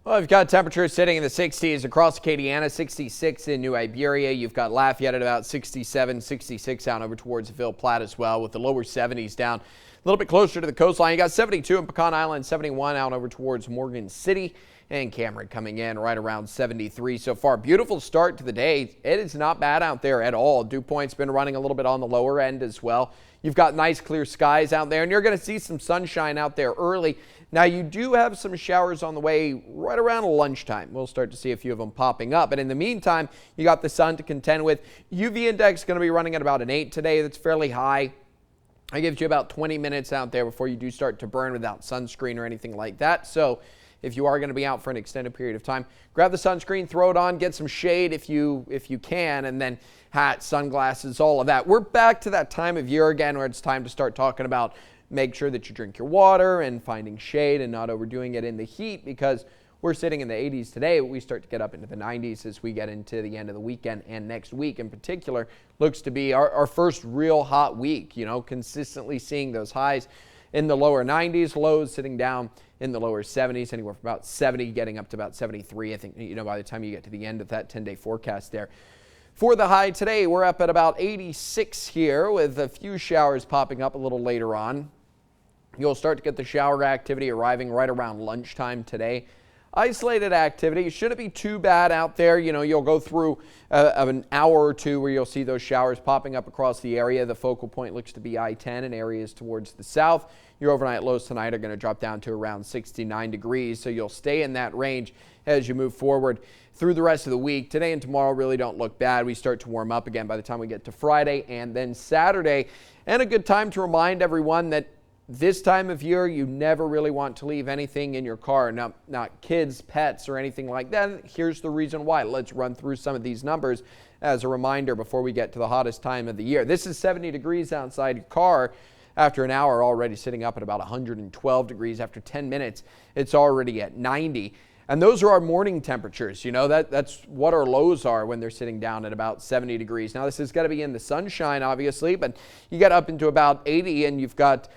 Well, you've got temperatures sitting in the 60s across Acadiana, 66 in New Iberia. You've got Lafayette at about 67, 66 down over towards the Ville Platte as well, with the lower 70s down a little bit closer to the coastline. You got 72 in Pecan Island, 71 out over towards Morgan City, and Cameron coming in right around 73 so far. Beautiful start to the day. It is not bad out there at all. Dew point's been running a little bit on the lower end as well. You've got nice clear skies out there, and you're going to see some sunshine out there early. Now, you do have some showers on the way right around lunchtime. We'll start to see a few of them popping up. But in the meantime, you got the sun to contend with. UV index going to be running at about an 8 today. That's fairly high. It gives you about 20 minutes out there before you do start to burn without sunscreen or anything like that. So if you are going to be out for an extended period of time, grab the sunscreen, throw it on, get some shade if you can, and then hat, sunglasses, all of that. We're back to that time of year again where it's time to start talking about make sure that you drink your water and finding shade and not overdoing it in the heat, because we're sitting in the 80s today, but we start to get up into the 90s as we get into the end of the weekend, and next week in particular looks to be our first real hot week, consistently seeing those highs in the lower 90s, lows sitting down in the lower 70s, anywhere from about 70 getting up to about 73. I think, by the time you get to the end of that 10-day forecast there. For the high today, we're up at about 86 here with a few showers popping up a little later on. You'll start to get the shower activity arriving right around lunchtime today. Isolated activity shouldn't be too bad out there. You'll go through an hour or two where you'll see those showers popping up across the area. The focal point looks to be I-10 in areas towards the south. Your overnight lows tonight are going to drop down to around 69 degrees, so you'll stay in that range as you move forward through the rest of the week. Today and tomorrow really don't look bad. We start to warm up again by the time we get to Friday and then Saturday. And a good time to remind everyone that this time of year, you never really want to leave anything in your car, not kids, pets, or anything like that. Here's the reason why. Let's run through some of these numbers as a reminder before we get to the hottest time of the year. This is 70 degrees outside your car. After an hour, already sitting up at about 112 degrees. After 10 minutes, it's already at 90. And those are our morning temperatures. That's what our lows are when they're sitting down at about 70 degrees. Now, this is going to be in the sunshine, obviously, but you get up into about 80 and you've got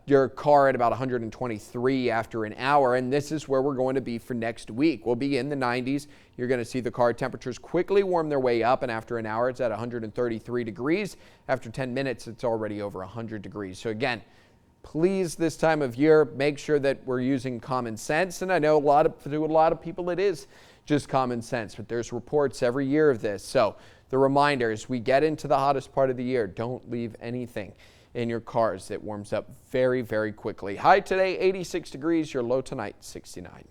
your car at about 123 after an hour, and this is where we're going to be for next week. We'll be in the 90s. You're going to see the car temperatures quickly warm their way up, and after an hour it's at 133 degrees. After 10 minutes it's already over 100 degrees. So again, please, this time of year, make sure that we're using common sense, and I know to a lot of people it is just common sense, but there's reports every year of this. So the reminder, as we get into the hottest part of the year, don't leave anything in your cars. It warms up very, very quickly. High today, 86 degrees. Your low tonight, 69.